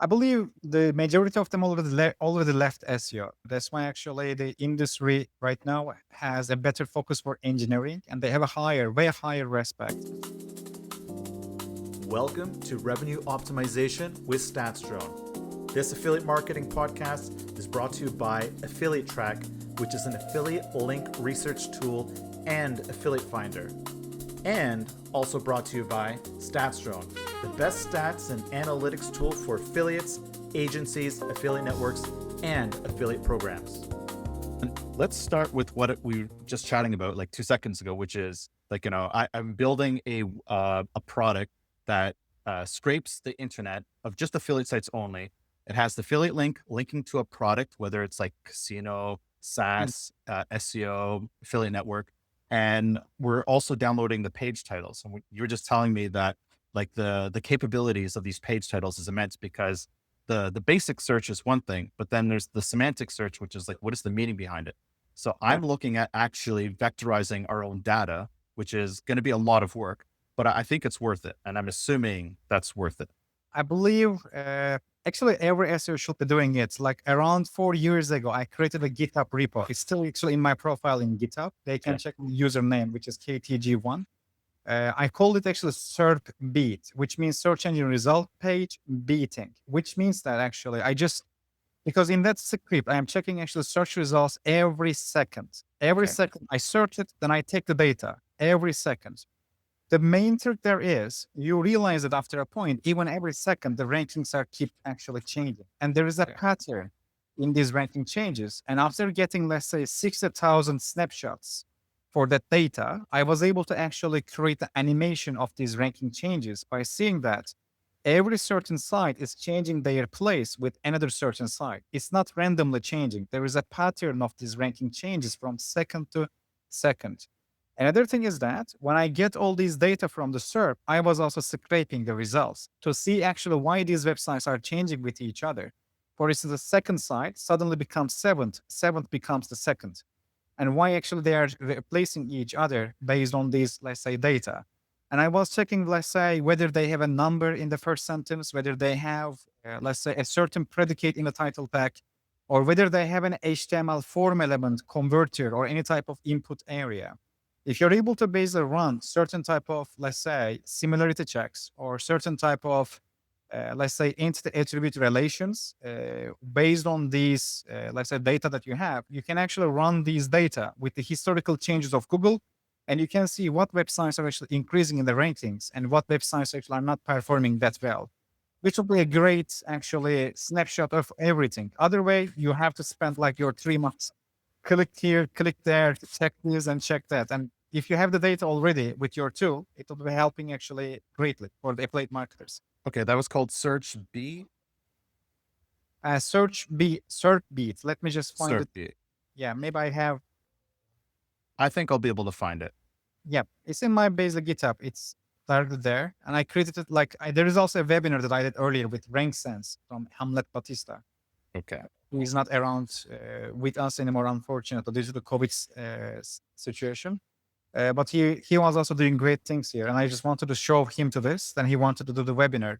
I believe the majority of them already left SEO. That's why actually the industry right now has a better focus for engineering, and they have a way higher respect. Welcome to Revenue Optimization with StatsDrone. This affiliate marketing podcast is brought to you by Affiliate Track, which is an affiliate link research tool and affiliate finder. And also brought to you by StatsDrone, the best stats and analytics tool for affiliates, agencies, affiliate networks, and affiliate programs. And let's start with what we were just chatting about like 2 seconds ago, which is like, I'm building a product that scrapes the internet of just affiliate sites only. It has the affiliate link linking to a product, whether it's like casino, SaaS, SEO, affiliate network. And we're also downloading the page titles. And you were just telling me that like the capabilities of these page titles is immense because the basic search is one thing, but then there's the semantic search, which is like, what is the meaning behind it? So I'm looking at actually vectorizing our own data, which is going to be a lot of work, but I think it's worth it. And I'm assuming that's worth it. I believe actually every SEO should be doing it. Like around 4 years ago, I created a GitHub repo. It's still actually in my profile in GitHub. They can check my username, which is KTG1. I called it actually SERP beat, which means search engine result page beating, which means that actually because in that script, I am checking actually search results every second. Every second I search it, then I take the data every second. The main trick there is you realize that after a point, even every second, the rankings keep actually changing. And there is a pattern in these ranking changes. And after getting, let's say, 60,000 snapshots for that data, I was able to actually create the animation of these ranking changes by seeing that every certain site is changing their place with another certain site. It's not randomly changing. There is a pattern of these ranking changes from second to second. Another thing is that when I get all these data from the SERP, I was also scraping the results to see actually why these websites are changing with each other. For instance, the second site suddenly becomes seventh becomes the second, and why actually they are replacing each other based on these, let's say, data. And I was checking, let's say, whether they have a number in the first sentence, whether they have, let's say, a certain predicate in the title tag, or whether they have an HTML form element converter or any type of input area. If you're able to basically run certain type of, let's say, similarity checks or certain type of, let's say, entity attribute relations based on these, let's say, data that you can actually run these data with the historical changes of Google, and you can see what websites are actually increasing in the rankings and what websites actually are not performing that well, which will be a great, actually, snapshot of everything. Other way, you have to spend like your 3 months click here, click there, check this and check that. And if you have the data already with your tool, it will be helping actually greatly for the affiliate marketers. Okay. That was called Search B. Search beat. Let me just find Search it. B. Yeah, maybe I have. I think I'll be able to find it. Yeah, it's in my basic GitHub. It's directly there. And I created it there is also a webinar that I did earlier with RankSense from Hamlet Batista. Okay. He's not around with us anymore, unfortunately, due to the COVID situation. But he was also doing great things here. And I just wanted to show him to this. Then he wanted to do the webinar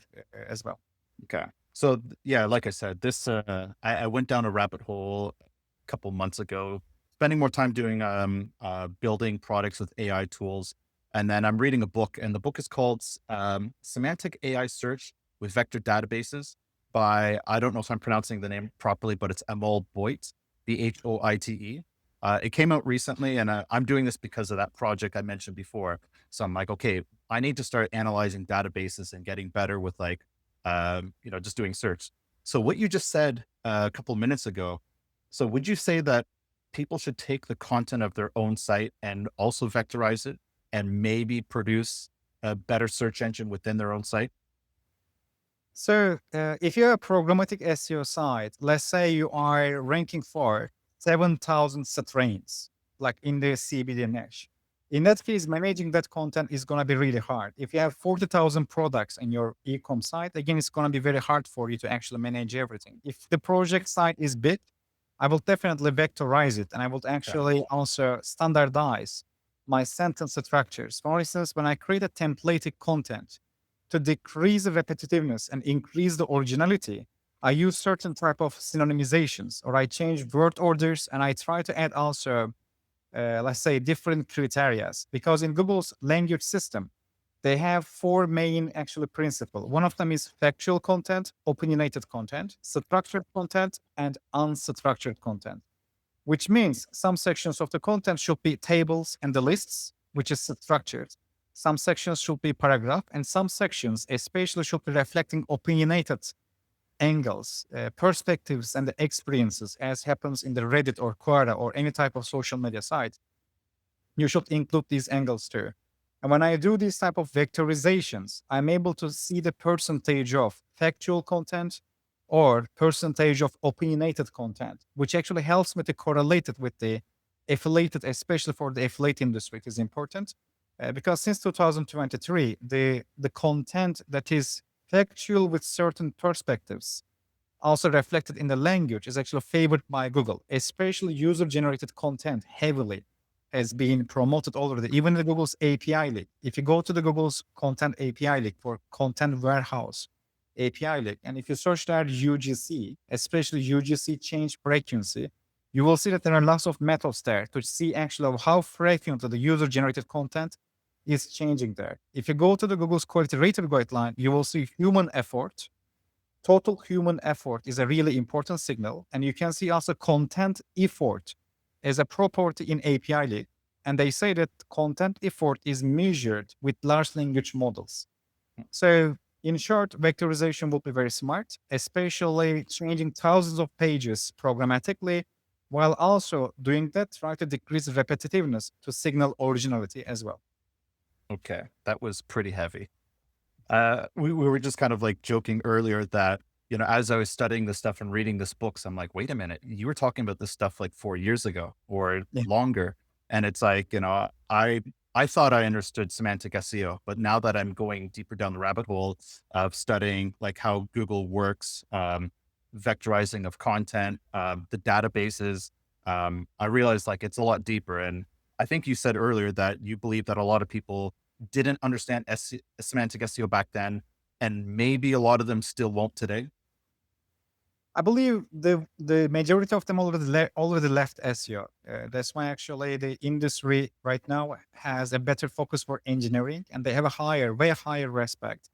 as well. Okay. So yeah, like I said, this, I went down a rabbit hole a couple months ago, spending more time doing, building products with AI tools. And then I'm reading a book, and the book is called, Semantic AI Search with Vector Databases by, I don't know if I'm pronouncing the name properly, but it's Amol Boit, Bhoite. It came out recently, and I'm doing this because of that project I mentioned before. So I'm like, okay, I need to start analyzing databases and getting better with like, just doing search. So what you just said a couple minutes ago, so would you say that people should take the content of their own site and also vectorize it and maybe produce a better search engine within their own site? So if you're a programmatic SEO site, let's say you are ranking for 7,000 strains, like in the CBD niche. In that case, managing that content is going to be really hard. If you have 40,000 products in your e-com site, again, it's going to be very hard for you to actually manage everything. If the project site is big, I will definitely vectorize it, and I will actually also standardize my sentence structures. For instance, when I create a templated content to decrease the repetitiveness and increase the originality, I use certain type of synonymizations, or I change word orders, and I try to add also, let's say, different criterias. Because in Google's language system, they have four main actually principles. One of them is factual content, opinionated content, structured content, and unstructured content, which means some sections of the content should be tables and the lists, which is structured. Some sections should be paragraph, and some sections especially should be reflecting opinionated angles, perspectives, and the experiences, as happens in the Reddit or Quora or any type of social media site. You should include these angles too. And when I do these type of vectorizations, I'm able to see the percentage of factual content or percentage of opinionated content, which actually helps me to correlate it with the affiliated, especially for the affiliate industry. It is important because since 2023, the content that is factual with certain perspectives, also reflected in the language, is actually favored by Google, especially user-generated content heavily has been promoted already, even the Google's API link. If you go to the Google's content API link for content warehouse API link, and if you search there UGC, especially UGC change frequency, you will see that there are lots of methods there to see actually how frequently the user-generated content is changing there. If you go to the Google's quality rating guideline, you will see human effort. Total human effort is a really important signal. And you can see also content effort as a property in API link. And they say that content effort is measured with large language models. So in short, vectorization will be very smart, especially changing thousands of pages programmatically, while also doing that, try to decrease repetitiveness to signal originality as well. Okay, that was pretty heavy. We were just kind of like joking earlier that, you know, as I was studying this stuff and reading this books, I'm like, wait a minute, you were talking about this stuff like 4 years ago or Yeah. longer. And it's like, you know, I thought I understood semantic SEO, but now that I'm going deeper down the rabbit hole of studying like how Google works, vectorizing of content, the databases, I realized like it's a lot deeper. And I think you said earlier that you believe that a lot of people didn't understand semantic SEO back then, and maybe a lot of them still won't today. I believe the majority of them already left SEO. That's why actually the industry right now has a better focus for engineering, and they have a way higher respect.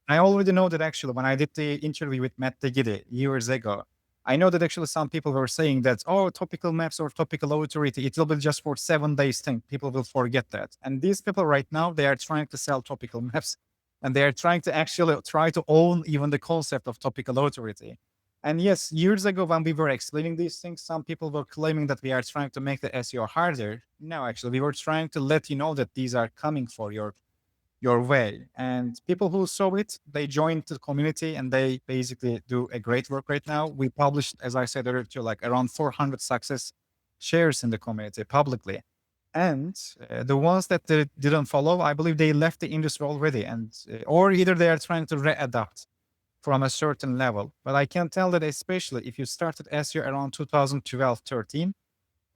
I already know that actually when I did the interview with Matt Digity years ago, I know that actually some people were saying that, oh, topical maps or topical authority, it will be just for 7 days thing. People will forget that. And these people right now, they are trying to sell topical maps, and they are trying to actually try to own even the concept of topical authority. And yes, years ago when we were explaining these things, some people were claiming that we are trying to make the SEO harder. No, actually, we were trying to let you know that these are coming for your way. And people who saw it, they joined the community and they basically do a great work right now. We published, as I said earlier, like around 400 success shares in the community publicly. And the ones that didn't follow, I believe they left the industry already, and or either they are trying to readapt from a certain level. But I can tell that especially if you started SEO around 2012, 13,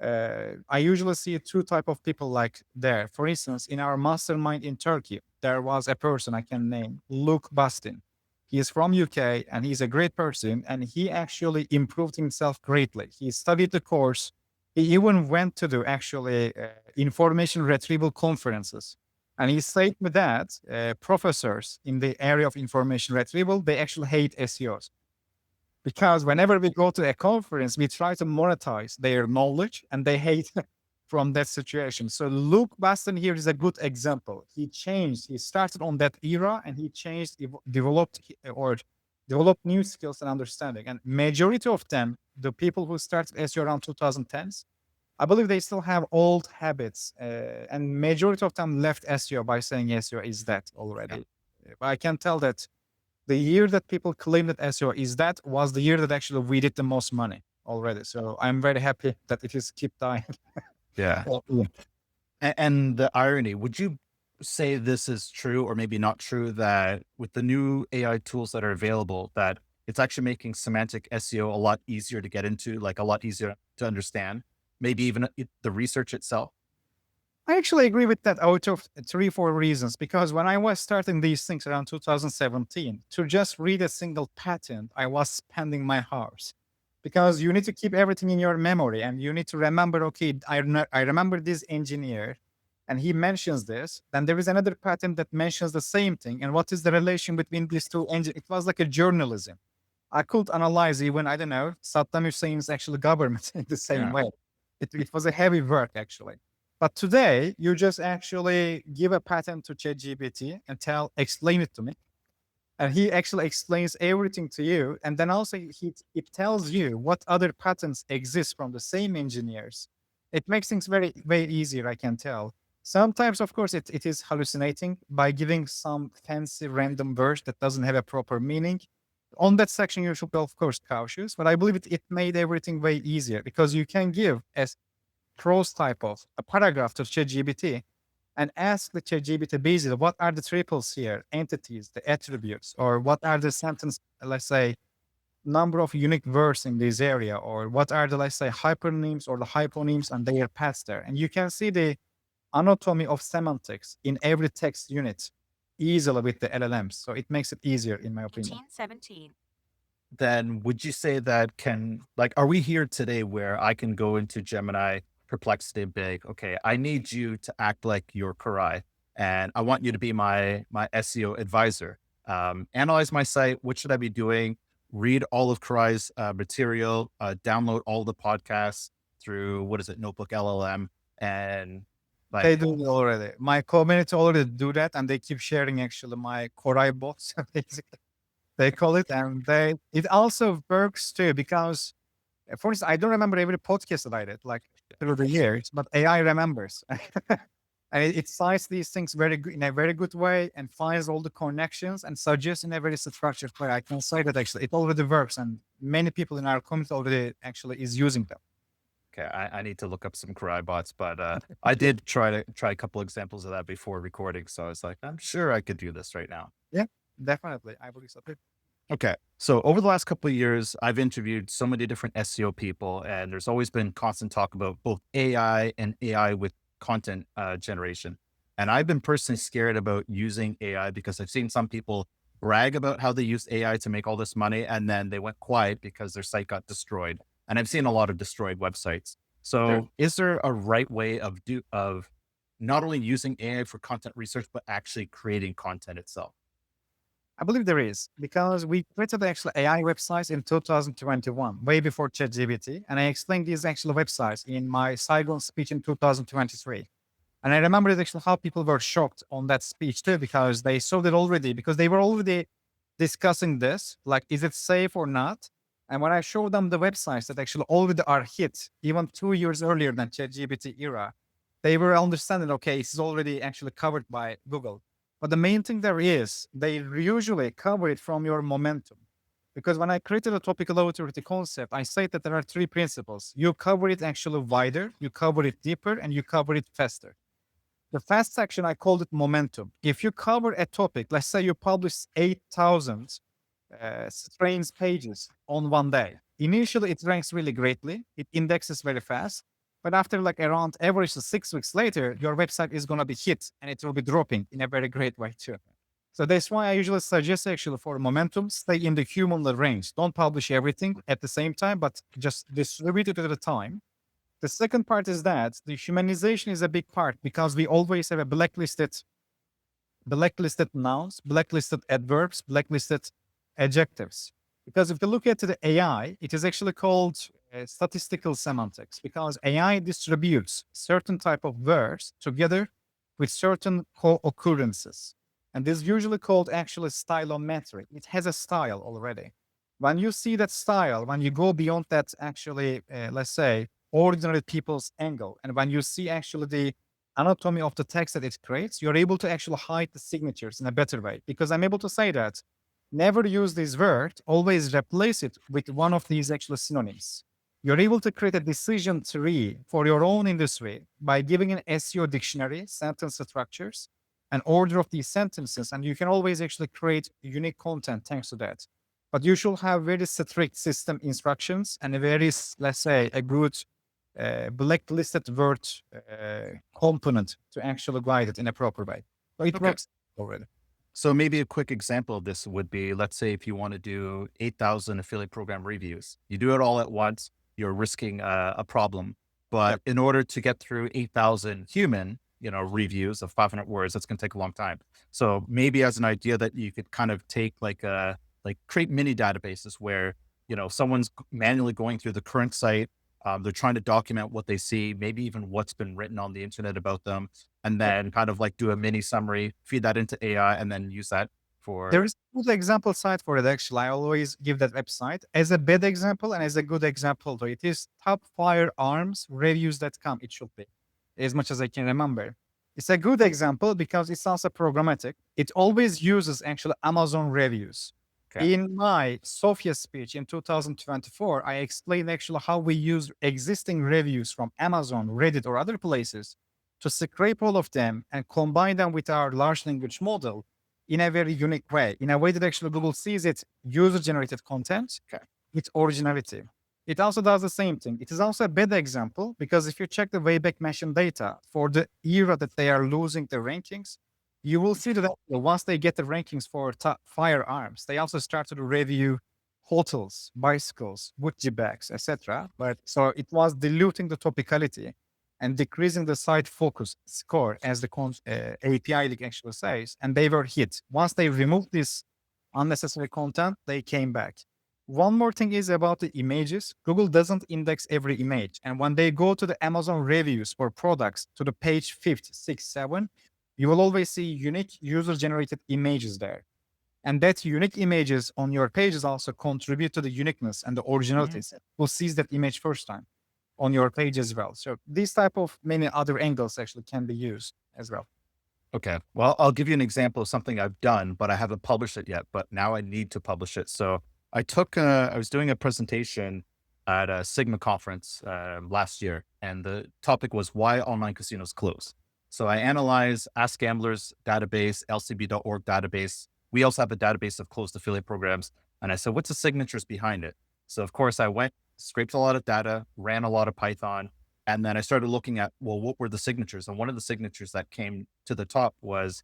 I usually see two type of people like there. For instance, in our mastermind in Turkey, there was a person I can name, Luke Bastin. He is from UK and he's a great person, and he actually improved himself greatly. He studied the course. He even went to do actually information retrieval conferences. And he said me that professors in the area of information retrieval, they actually hate SEOs. Because whenever we go to a conference, we try to monetize their knowledge and they hate from that situation. So Luke Baston here is a good example. He changed, he started on that era and he changed, developed new skills and understanding. And majority of them, the people who started SEO around 2010s, I believe they still have old habits, and majority of them left SEO by saying SEO is that already. But I can tell that the year that people claim that SEO is that was the year that actually we did the most money already. So I'm very happy that it is keep dying. Yeah. Yeah. And the irony, would you say this is true or maybe not true that with the new AI tools that are available, that it's actually making semantic SEO a lot easier to get into, like a lot easier to understand, maybe even the research itself? I actually agree with that out of three, four reasons. Because when I was starting these things around 2017, to just read a single patent, I was spending my hours. Because you need to keep everything in your memory and you need to remember, okay, I remember this engineer and he mentions this. Then there is another patent that mentions the same thing. And what is the relation between these two engines? It was like a journalism. I could analyze even, I don't know, Saddam Hussein's actual government in the same Yeah. way. It was a heavy work, actually. But today, you just actually give a patent to ChatGPT and explain it to me. And he actually explains everything to you. And then also it tells you what other patents exist from the same engineers. It makes things very, very easier, I can tell. Sometimes, of course, it is hallucinating by giving some fancy random verse that doesn't have a proper meaning. On that section, you should be, of course, cautious. But I believe it made everything way easier because you can give a prose type of a paragraph to ChatGPT and ask the ChatGPT basically what are the triples here, entities, the attributes, or what are the sentence, let's say, number of unique words in this area, or what are the, let's say, hypernyms or the hyponyms and their paths there. And you can see the anatomy of semantics in every text unit easily with the LLMs. So it makes it easier, in my opinion. 17. Then would you say that are we here today where I can go into Gemini, Perplexity, and be like, okay, I need you to act like your Koray, and I want you to be my SEO advisor. Analyze my site. What should I be doing? Read all of Koray's material, download all the podcasts through, what is it, Notebook LLM, and They do it already. My community already do that, and they keep sharing actually my Koray bots, basically. They call it, and it also works too because, for instance, I don't remember every podcast that I did like through the years, but AI remembers, and it cites these things very good in a very good way and finds all the connections and suggests in a very structured way. I can say that actually it already works, and many people in our community already actually is using them. Okay, I need to look up some Koray bots, but I did try a couple examples of that before recording, so I was like, I'm sure I could do this right now. Yeah, definitely, I believe so too. Okay. So over the last couple of years, I've interviewed so many different SEO people, and there's always been constant talk about both AI and AI with content generation. And I've been personally scared about using AI because I've seen some people brag about how they used AI to make all this money, and then they went quiet because their site got destroyed. And I've seen a lot of destroyed websites. So Sure. is there a right way of not only using AI for content research, but actually creating content itself? I believe there is because we created the actual AI websites in 2021, way before ChatGPT, and I explained these actual websites in my Saigon speech in 2023. And I remember that actually how people were shocked on that speech too, because they saw it already, because they were already discussing this, like, is it safe or not? And when I showed them the websites that actually already are hit, even 2 years earlier than ChatGPT era, they were understanding, okay, this is already actually covered by Google. But the main thing there is, they usually cover it from your momentum. Because when I created a topical authority concept, I say that there are three principles. You cover it actually wider, you cover it deeper, and you cover it faster. The fast section, I called it momentum. If you cover a topic, let's say you publish 8,000 strange pages on one day. Initially, it ranks really greatly. It indexes very fast. But after like around average 6 weeks later, your website is going to be hit and it will be dropping in a very great way too. So that's why I usually suggest actually for momentum, stay in the human range. Don't publish everything at the same time, but just distribute it at a time. The second part is that the humanization is a big part because we always have a blacklisted nouns, blacklisted adverbs, blacklisted adjectives. Because if you look at the AI, it is actually called statistical semantics because AI distributes certain type of words together with certain co-occurrences. And this is usually called actually stylometry. It has a style already. When you see that style, when you go beyond that actually, let's say, ordinary people's angle, and when you see actually the anatomy of the text that it creates, you're able to actually hide the signatures in a better way. Because I'm able to say that never use this word, always replace it with one of these actual synonyms. You're able to create a decision tree for your own industry by giving an SEO dictionary, sentence structures, an order of these sentences, and you can always actually create unique content thanks to that. But you should have very strict system instructions and a very, let's say, a good blacklisted word component to actually guide it in a proper way. So it Okay. works already. So maybe a quick example of this would be, let's say if you want to do 8,000 affiliate program reviews, you do it all at once, you're risking a problem. But in order to get through 8,000 human, reviews of 500 words, that's going to take a long time. So maybe as an idea that you could kind of take like create mini databases where, someone's manually going through the current site. They're trying to document what they see, maybe even what's been written on the internet about them, and then kind of like do a mini summary, feed that into AI, and then use that for. There is a good example site for it, actually. I always give that website as a bad example and as a good example, though. It is topfirearmsreviews.com, it should be, as much as I can remember. It's a good example because it's also programmatic. It always uses actually Amazon reviews. Okay. In my Sofia speech in 2024, I explained actually how we use existing reviews from Amazon, Reddit, or other places to scrape all of them and combine them with our large language model in a very unique way, in a way that actually Google sees it user-generated content with originality. It also does the same thing. It is also a better example because if you check the Wayback Machine data for the era that they are losing the rankings, you will see that once they get the rankings for firearms, they also start to review hotels, bicycles, Gucci bags, etc. But so it was diluting the topicality and decreasing the site focus score, as the API leak actually says, and they were hit. Once they removed this unnecessary content, they came back. One more thing is about the images. Google doesn't index every image. And when they go to the Amazon reviews for products to the page 5th, 6th, 7th, you will always see unique user-generated images there. And that unique images on your pages also contribute to the uniqueness and the originality. Who sees that image first time on your page as well. So these type of many other angles actually can be used as well. Okay. Well, I'll give you an example of something I've done, but I haven't published it yet, but now I need to publish it. So I was doing a presentation at a Sigma conference last year, and the topic was why online casinos close. So I analyzed Ask Gamblers database, lcb.org database. We also have a database of closed affiliate programs. And I said, what's the signatures behind it? So of course I went, scraped a lot of data, ran a lot of Python, and then I started looking at, well, what were the signatures? And one of the signatures that came to the top was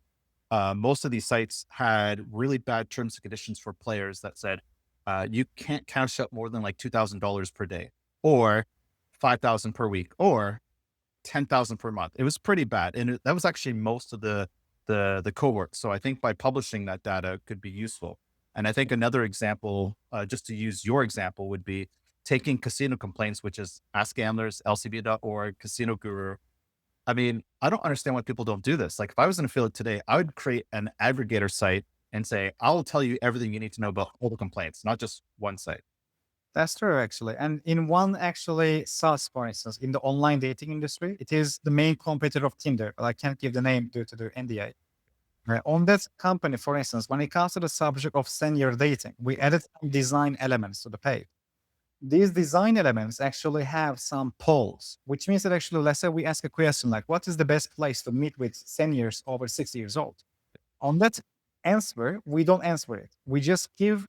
most of these sites had really bad terms and conditions for players that said, you can't cash out more than like $2,000 per day, or 5,000 per week, or 10,000 per month. It was pretty bad. And that was actually most of the cohort. So I think by publishing that data could be useful. And I think another example, just to use your example, would be taking casino complaints, which is Ask Gamblers, lcb.org, Casino Guru. I mean, I don't understand why people don't do this. Like if I was an affiliate today, I would create an aggregator site and say, I'll tell you everything you need to know about all the complaints, not just one site. That's true, actually. And in one actually SaaS, for instance, in the online dating industry, it is the main competitor of Tinder, but I can't give the name due to the NDA. On that company, for instance, when it comes to the subject of senior dating, we added some design elements to the page. These design elements actually have some polls, which means that actually, let's say we ask a question like, what is the best place to meet with seniors over 60 years old? On that answer, we don't answer it. We just give,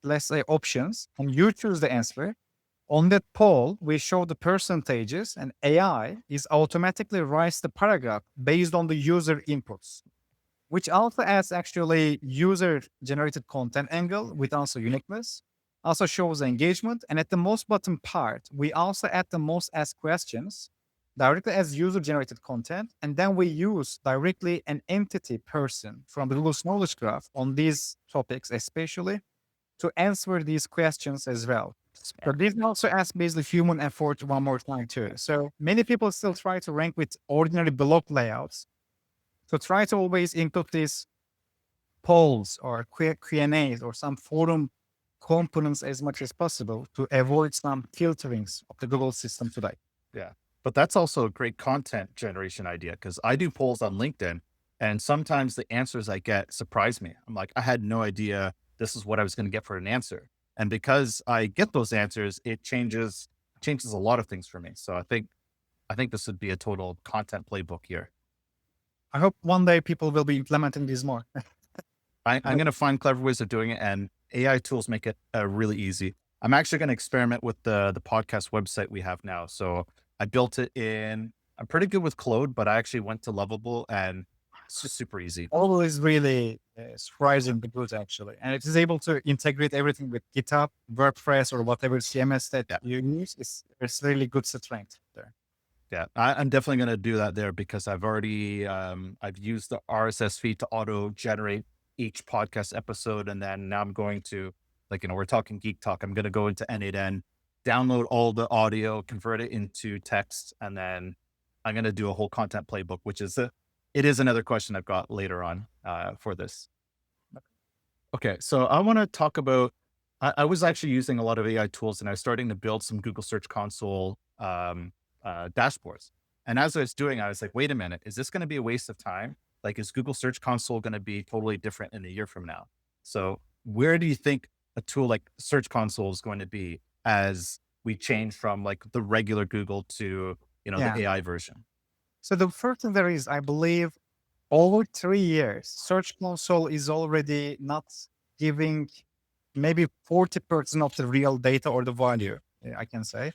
let's say, options, and you choose the answer. On that poll, we show the percentages, and AI is automatically writes the paragraph based on the user inputs, which also adds actually user-generated content angle with also uniqueness, also shows engagement. And at the most bottom part, we also add the most asked questions directly as user-generated content. And then we use directly an entity person from Google's knowledge graph on these topics, especially to answer these questions as well. So this also adds basically human effort one more time too. So many people still try to rank with ordinary blog layouts. So try to always include these polls or Q&As or some forum components as much as possible to avoid some filterings of the Google system today. Yeah. But that's also a great content generation idea, because I do polls on LinkedIn, and sometimes the answers I get surprise me. I'm like, I had no idea this is what I was going to get for an answer. And because I get those answers, it changes a lot of things for me. So I think this would be a total content playbook here. I hope one day people will be implementing these more. I'm going to find clever ways of doing it, and AI tools make it really easy. I'm actually going to experiment with the podcast website we have now. So I built it in, I'm pretty good with Claude, but I actually went to Lovable and it's just super easy. All is really surprisingly good actually, and it is able to integrate everything with GitHub, WordPress, or whatever CMS that Yeah. you use. It's really good strength there. Yeah, I'm definitely going to do that there because I've already, I've used the RSS feed to auto generate each podcast episode. And then now I'm going to, like, we're talking Geek Talk. I'm going to go into N8N, download all the audio, convert it into text, and then I'm going to do a whole content playbook, which is it is another question I've got later on for this. Okay, so I want to talk about, I was actually using a lot of AI tools and I was starting to build some Google Search Console dashboards. And as I was doing, I was like, wait a minute, is this going to be a waste of time? Like, is Google Search Console going to be totally different in a year from now? So where do you think a tool like Search Console is going to be as we change from like the regular Google to, the Yeah. AI version? So the first thing there is, I believe, over 3 years, Search Console is already not giving maybe 40% of the real data or the value, I can say.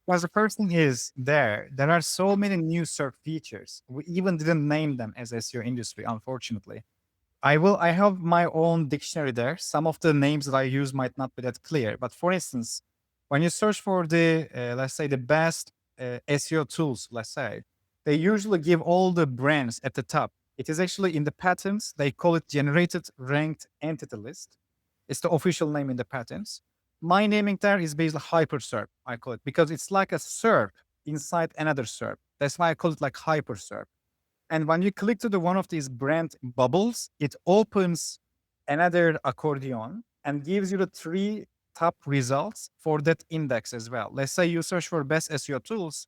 Because the first thing is there are so many new search features. We even didn't name them as SEO industry, unfortunately. I have my own dictionary there. Some of the names that I use might not be that clear. But for instance, when you search for the, let's say, the best SEO tools, let's say, they usually give all the brands at the top. It is actually in the patents, they call it generated ranked entity list. It's the official name in the patents. My naming there is basically hyper SERP, I call it, because it's like a SERP inside another SERP. That's why I call it like hyper SERP. And when you click to the one of these brand bubbles, it opens another accordion and gives you the 3 top results for that index as well. Let's say you search for best SEO tools.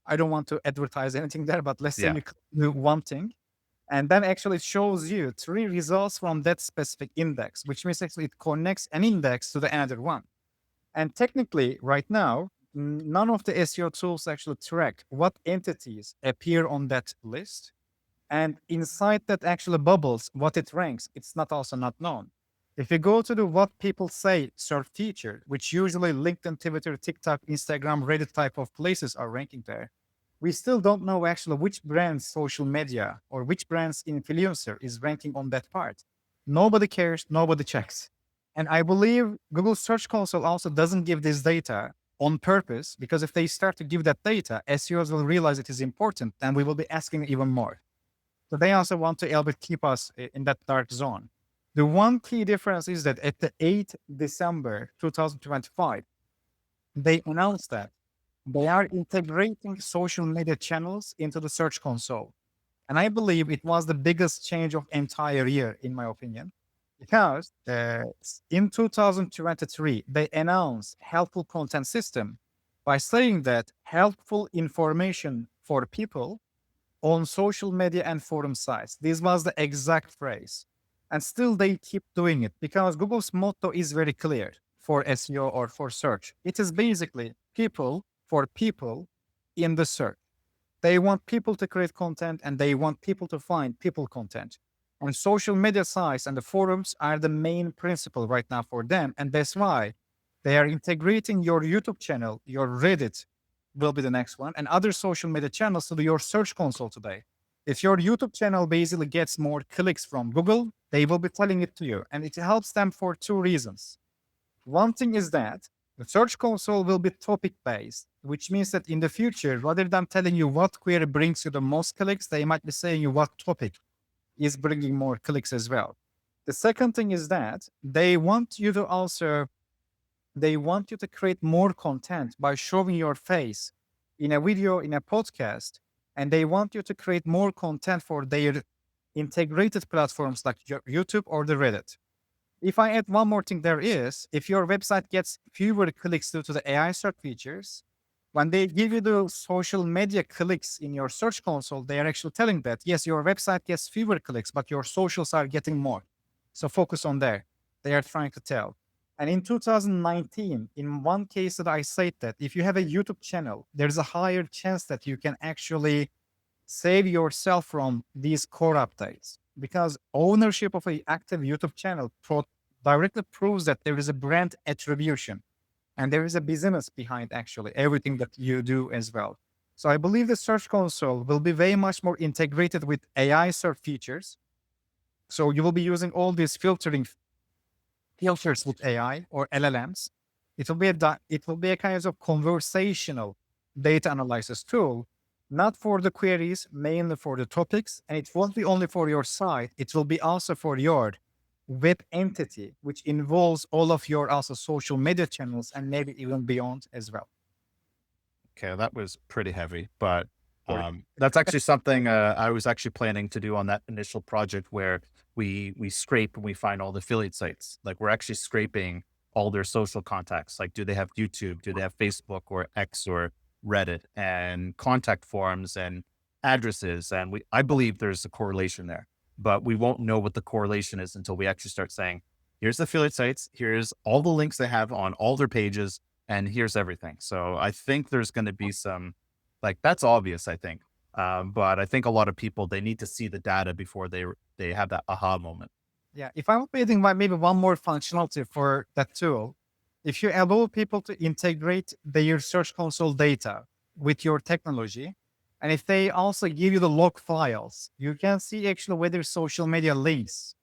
I don't want to advertise anything there, but let's say Yeah. you click do one thing, and then actually it shows you 3 results from that specific index, which means actually it connects an index to the another one. And technically, right now, none of the SEO tools actually track what entities appear on that list. And inside that actually bubbles what it ranks. It's not also not known. If you go to the what people say search feature, which usually LinkedIn, Twitter, TikTok, Instagram, Reddit type of places are ranking there, we still don't know actually which brand's social media or which brand's influencer is ranking on that part. Nobody cares, nobody checks. And I believe Google Search Console also doesn't give this data on purpose, because if they start to give that data, SEOs will realize it is important and we will be asking even more. So they also want to help keep us in that dark zone. The one key difference is that at the 8th December 2025, they announced that they are integrating social media channels into the Search Console. And I believe it was the biggest change of entire year, in my opinion, because in 2023, they announced helpful content system by saying that helpful information for people on social media and forum sites. This was the exact phrase. And still they keep doing it because Google's motto is very clear for SEO or for search. It is basically people for people in the search. They want people to create content and they want people to find people content. And social media sites and the forums are the main principle right now for them. And that's why they are integrating your YouTube channel, your Reddit will be the next one, and other social media channels to your search console today. If your YouTube channel basically gets more clicks from Google, they will be telling it to you. And it helps them for 2 reasons. One thing is that the search console will be topic based, which means that in the future, rather than telling you what query brings you the most clicks, they might be saying you what topic is bringing more clicks as well. The second thing is that they want you to create more content by showing your face in a video, in a podcast, and they want you to create more content for their integrated platforms like YouTube or the Reddit. If I add one more thing, there is, if your website gets fewer clicks due to the AI search features, when they give you the social media clicks in your search console, they are actually telling that, yes, your website gets fewer clicks, but your socials are getting more. So focus on there. They are trying to tell. And in 2019, in one case that I said that if you have a YouTube channel, there's a higher chance that you can actually save yourself from these core updates, because ownership of an active YouTube channel directly proves that there is a brand attribution and there is a business behind actually everything that you do as well. So I believe the Search Console will be very much more integrated with AI search features. So you will be using all these filters with AI or LLMs. It will be a kind of conversational data analysis tool, not for the queries, mainly for the topics. And it won't be only for your site, it will be also for your web entity, which involves all of your also social media channels and maybe even beyond as well. Okay, that was pretty heavy, but that's actually something I was actually planning to do on that initial project where we scrape and we find all the affiliate sites. Like we're actually scraping all their social contacts. Like, do they have YouTube? Do they have Facebook or X or Reddit and contact forms and addresses? And I believe there's a correlation there, but we won't know what the correlation is until we actually start saying, here's the affiliate sites, here's all the links they have on all their pages, and here's everything. So I think there's going to be some, like, that's obvious, I think. But I think a lot of people, they need to see the data before they have that aha moment. Yeah, if I'm adding maybe one more functionality for that tool, if you allow people to integrate their Search Console data with your technology, and if they also give you the log files, you can see actually whether social media links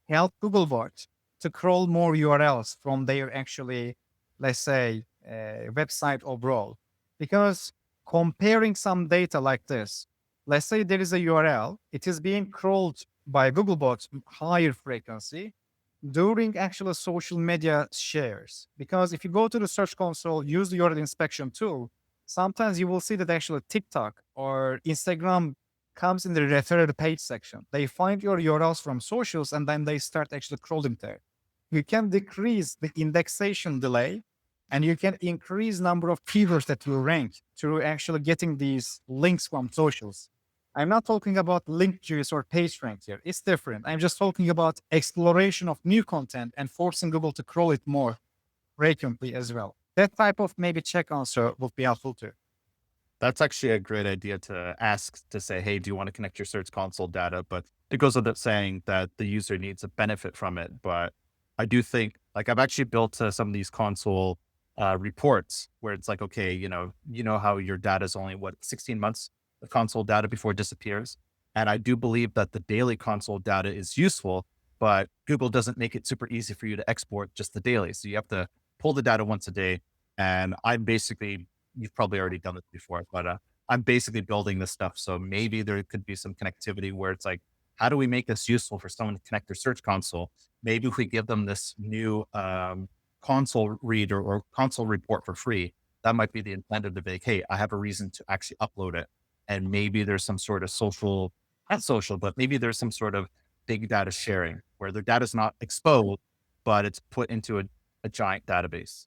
help Googlebot to crawl more URLs from their actually, let's say, website overall. Because comparing some data like this, let's say there is a URL, it is being crawled by Googlebot's higher frequency during actual social media shares. Because if you go to the Search Console, use the URL inspection tool, sometimes you will see that actually TikTok or Instagram comes in the referred page section. They find your URLs from socials and then they start actually crawling there. You can decrease the indexation delay and you can increase number of keywords that you rank through actually getting these links from socials. I'm not talking about link juice or page rank here. It's different. I'm just talking about exploration of new content and forcing Google to crawl it more frequently as well. That type of maybe check answer would be helpful too. That's actually a great idea to ask, to say, hey, do you want to connect your Search Console data? But it goes without saying that the user needs a benefit from it. But I do think, like, I've actually built some of these console reports where it's like, okay, you know how your data is only 16 months of console data before it disappears. And I do believe that the daily console data is useful, but Google doesn't make it super easy for you to export just the daily. So you have to pull the data once a day. And I'm basically, you've probably already done this before, but I'm basically building this stuff. So maybe there could be some connectivity where it's like, how do we make this useful for someone to connect their Search Console? Maybe if we give them this new console read or console report for free, that might be the incentive to be like, hey, I have a reason to actually upload it. And maybe there's some sort of social, not social, but maybe there's some sort of big data sharing where their data is not exposed, but it's put into a giant database.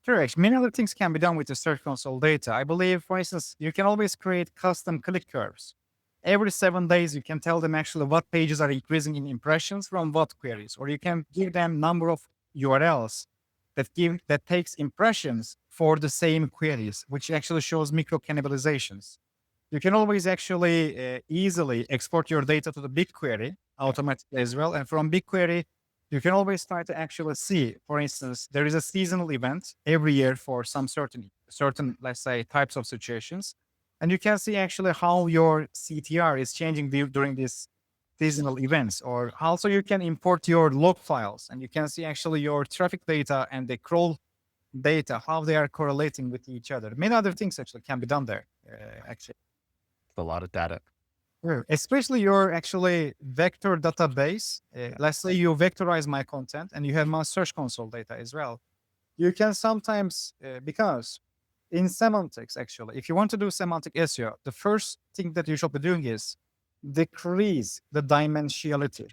Sure, actually, many other things can be done with the Search Console data. I believe, for instance, you can always create custom click curves. Every 7 days, you can tell them actually what pages are increasing in impressions from what queries, or you can give them number of URLs that takes impressions for the same queries, which actually shows micro cannibalizations. You can always actually easily export your data to the BigQuery automatically as well. And from BigQuery, you can always try to actually see, for instance, there is a seasonal event every year for some certain, let's say, types of situations. And you can see actually how your CTR is changing during these seasonal events. Or also you can import your log files and you can see actually your traffic data and the crawl data, how they are correlating with each other. Many other things actually can be done there, actually. A lot of data. Sure. Especially your actually vector database. Let's say you vectorize my content and you have my Search Console data as well. You can sometimes, because in semantics, actually, if you want to do semantic SEO, the first thing that you should be doing is decrease the dimensionality.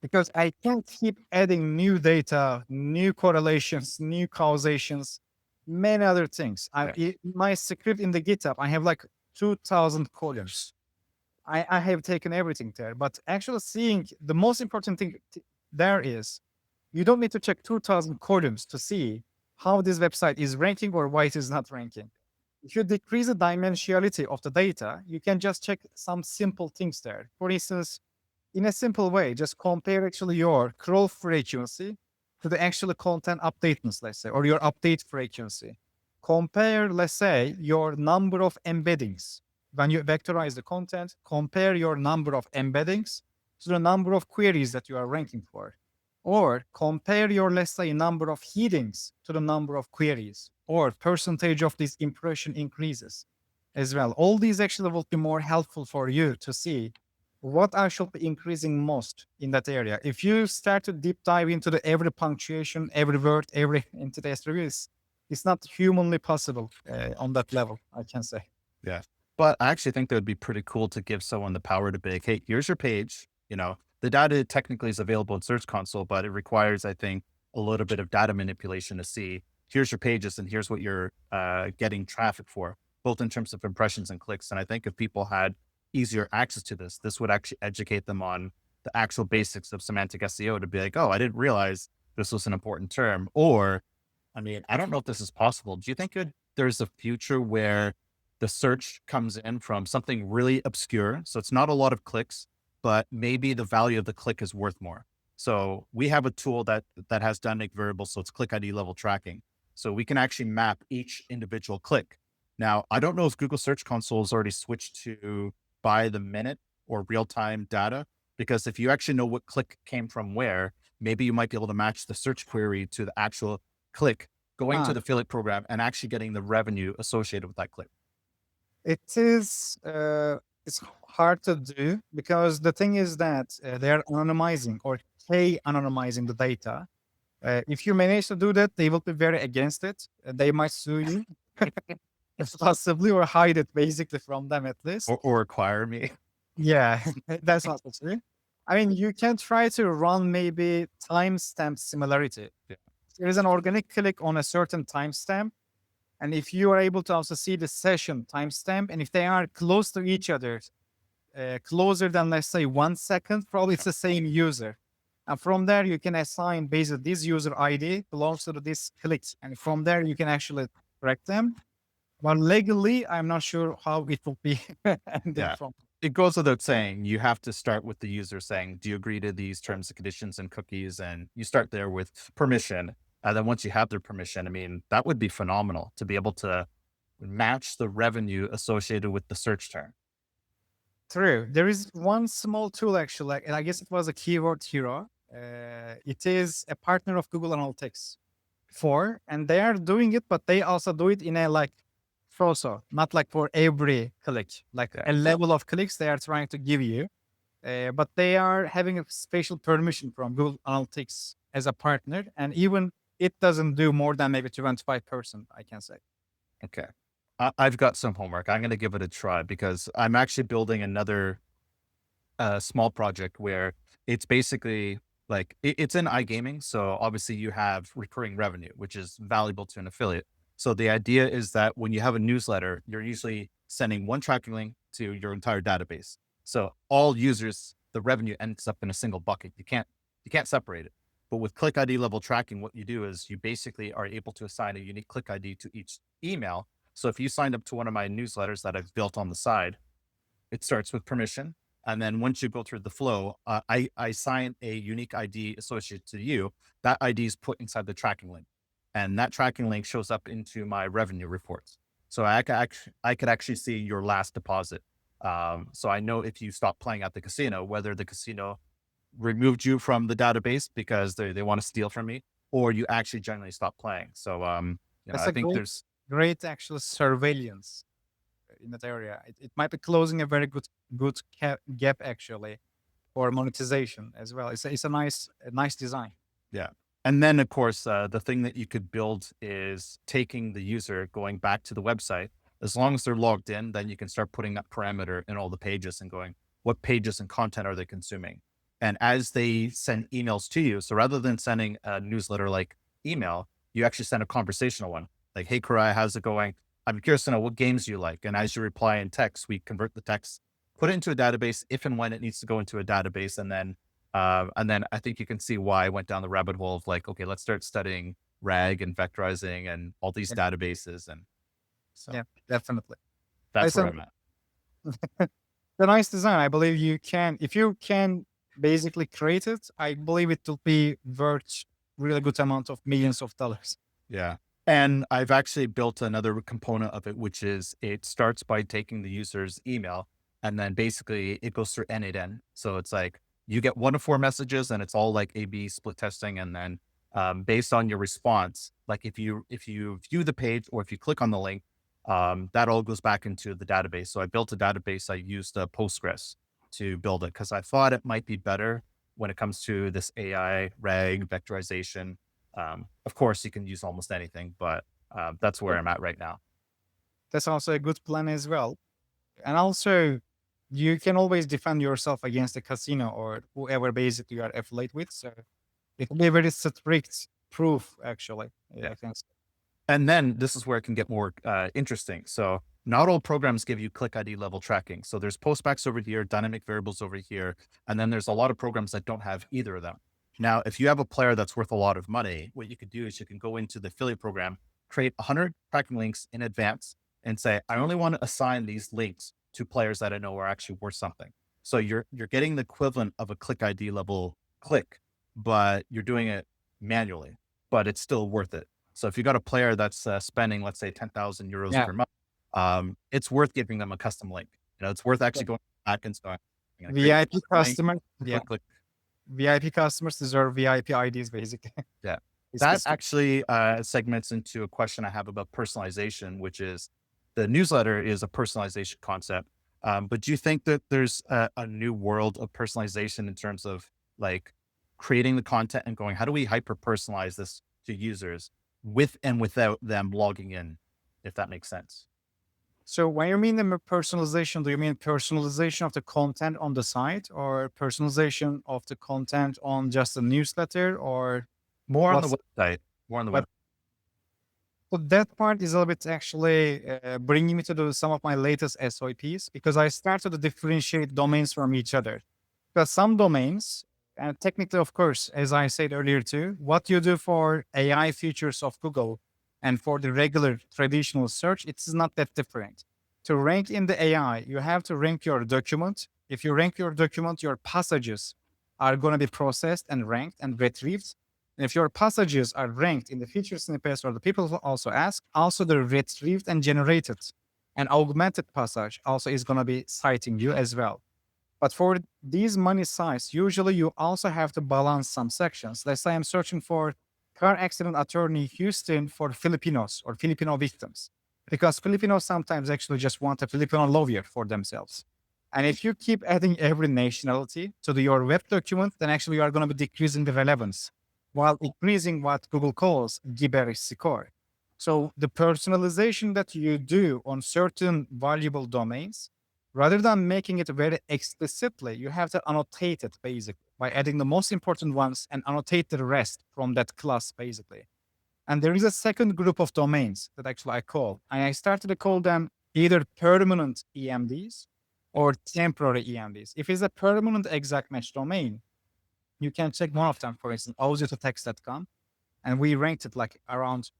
Because I can't keep adding new data, new correlations, new causations, many other things. My script in the GitHub, I have like 2,000 columns. I have taken everything there, but actually seeing the most important thing there is you don't need to check 2,000 columns to see how this website is ranking or why it is not ranking. If you decrease the dimensionality of the data, you can just check some simple things there. For instance, in a simple way, just compare actually your crawl frequency to the actual content updateness, let's say, or your update frequency. Compare, let's say, your number of embeddings when you vectorize the content, compare your number of embeddings to the number of queries that you are ranking for. Or compare your, let's say, number of headings to the number of queries, or percentage of this impression increases as well. All these actually will be more helpful for you to see what I should be increasing most in that area. If you start to deep dive into the every punctuation, every word, every into the reviews, it's not humanly possible on that level, I can say. Yeah. But I actually think that would be pretty cool to give someone the power to be like, hey, here's your page. The data technically is available in Search Console, but it requires, I think, a little bit of data manipulation to see here's your pages and here's what you're getting traffic for, both in terms of impressions and clicks. And I think if people had easier access to this would actually educate them on the actual basics of semantic SEO to be like, oh, I didn't realize this was an important term. Or, I mean, I don't know if this is possible. Do you think there's a future where the search comes in from something really obscure? So it's not a lot of clicks, but maybe the value of the click is worth more. So we have a tool that has dynamic variables. So it's click ID level tracking. So we can actually map each individual click. Now, I don't know if Google Search Console has already switched to by the minute or real-time data, because if you actually know what click came from where, maybe you might be able to match the search query to the actual click going to the affiliate program and actually getting the revenue associated with that click. It is, it's hard to do because the thing is that they are anonymizing or anonymizing the data. If you manage to do that, they will be very against it. They might sue you, possibly, or hide it basically from them at least. Or acquire me. Yeah, that's not true. I mean, you can try to run maybe timestamp similarity. Yeah. There is an organic click on a certain timestamp. And if you are able to also see the session timestamp, and if they are close to each other, closer than, let's say, 1 second, probably it's the same user. And from there, you can assign basically this user ID belongs to this click. And from there, you can actually track them. But legally, I'm not sure how it will be ended Yeah. from. It goes without saying, you have to start with the user saying, do you agree to these terms and conditions and cookies? And you start there with permission. And then once you have their permission, I mean, that would be phenomenal to be able to match the revenue associated with the search term. True. There is one small tool actually, and I guess it was a keyword hero. It is a partner of Google Analytics and they are doing it, but they also do it in a like not like for every click, like a level of clicks they are trying to give you. But they are having a special permission from Google Analytics as a partner. And even it doesn't do more than maybe 25%, I can say. Okay. I've got some homework. I'm going to give it a try because I'm actually building another small project where it's basically like it's in iGaming. So obviously you have recurring revenue, which is valuable to an affiliate. So the idea is that when you have a newsletter, you're usually sending one tracking link to your entire database. So all users, the revenue ends up in a single bucket. You can't separate it. But with click ID level tracking, what you do is you basically are able to assign a unique click ID to each email. So if you signed up to one of my newsletters that I've built on the side, it starts with permission. And then once you go through the flow, I assign a unique ID associated to you. That ID is put inside the tracking link. And that tracking link shows up into my revenue reports. So I could actually see your last deposit. So I know if you stop playing at the casino, whether the casino removed you from the database because they want to steal from me, or you actually generally stop playing. So That's I think there's great actual surveillance in that area. It might be closing a very good gap actually for monetization as well. It's a nice design. Yeah. And then of course, the thing that you could build is taking the user going back to the website. As long as they're logged in, then you can start putting that parameter in all the pages and going, what pages and content are they consuming? And as they send emails to you, so rather than sending a newsletter like email, you actually send a conversational one. Like, hey, Koray, how's it going? I'm curious to know what games you like. And as you reply in text, we convert the text, put it into a database if and when it needs to go into a database. And then I think you can see why I went down the rabbit hole of like, okay, let's start studying RAG and vectorizing and all these databases. And so yeah, definitely. that's where I'm at. The nice design. I believe if you can basically create it, I believe it will be worth really good amount of millions of dollars. Yeah. And I've actually built another component of it, which is it starts by taking the user's email and then basically it goes through N8N. So it's like you get 1 to 4 messages and it's all like A/B split testing. And then based on your response, like if you view the page or if you click on the link, that all goes back into the database. So I built a database. I used Postgres to build it because I thought it might be better when it comes to this AI, RAG, vectorization. Of course, you can use almost anything, but that's where I'm at right now. That's also a good plan as well. And also, you can always defend yourself against the casino or whoever basically you are affiliate with. So it will be a very strict proof, actually. Yeah, Yeah. I think so. And then this is where it can get more interesting. So not all programs give you click ID level tracking. So there's postbacks over here, dynamic variables over here, and then there's a lot of programs that don't have either of them. Now, if you have a player that's worth a lot of money, what you could do is you can go into the affiliate program, create 100 tracking links in advance, and say, I only want to assign these links to players that I know are actually worth something. So you're getting the equivalent of a click ID level click, but you're doing it manually, but it's still worth it. So if you got a player that's spending, let's say, 10,000 euros Yeah. per month, it's worth giving them a custom link. It's worth actually going back and going, "I'm gonna create a VIP custom link, customer, yeah, click, click." VIP customers deserve VIP IDs, basically. Yeah. It's That just, actually segments into a question I have about personalization, which is the newsletter is a personalization concept. But do you think that there's a new world of personalization in terms of like creating the content and going, how do we hyper personalize this to users with and without them logging in, if that makes sense? so when you mean the personalization, do you mean personalization of the content on the site or personalization of the content on just the newsletter or More on the what's website, more on the what? web. So that part is a little bit actually bringing me to some of my latest SOPs because I started to differentiate domains from each other. Because some domains, and technically, of course, as I said earlier too, what you do for AI features of Google and for the regular traditional search, it's not that different. To rank in the AI, you have to rank your document. If you rank your document, your passages are going to be processed and ranked and retrieved. And if your passages are ranked in the feature snippets or the people will also ask, also the retrieved and generated and augmented passage also is going to be citing you as well. But for these money sites, usually you also have to balance some sections. Let's say I'm searching for car accident attorney Houston for Filipinos or Filipino victims, because Filipinos sometimes actually just want a Filipino lawyer for themselves. And if you keep adding every nationality to your web document, then actually you are going to be decreasing the relevance while increasing what Google calls gibberish score. So the personalization that you do on certain valuable domains, rather than making it very explicitly, you have to annotate it basically by adding the most important ones and annotate the rest from that class basically. And there is a second group of domains that actually I call, and I started to call them either permanent EMDs or temporary EMDs. If it's a permanent exact match domain, you can check one of them, for instance, audio2text.com. And we ranked it like around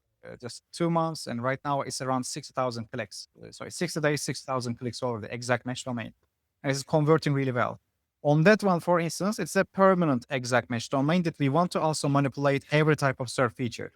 just 2 months. And right now it's around 60,000 clicks. So it's 60 days, 6,000 clicks over the exact match domain. And it's converting really well. On that one, for instance, it's a permanent exact match domain that we want to also manipulate every type of search feature.